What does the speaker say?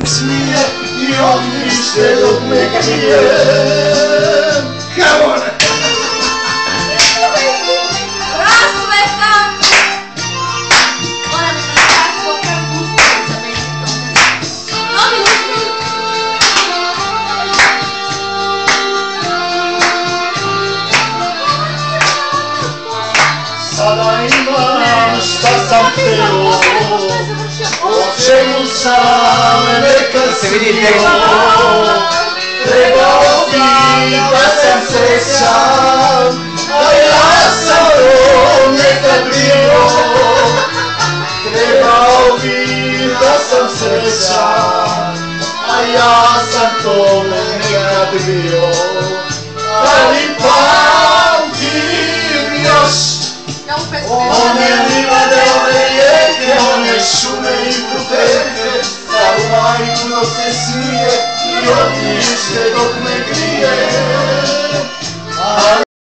Smije i ognjište dok me krije. Come on! Sada imam šta sam hteo, o čemu sam nekad snio. Trebao bi da sam srećan, a ja sam to nekad bio. Trebao bi da sam srećan, a ja sam to nekad bio. Ali pamtim još one livade, one rijeke, one šume i puteke, staru majku dok se smije i ognjište dok me grije. A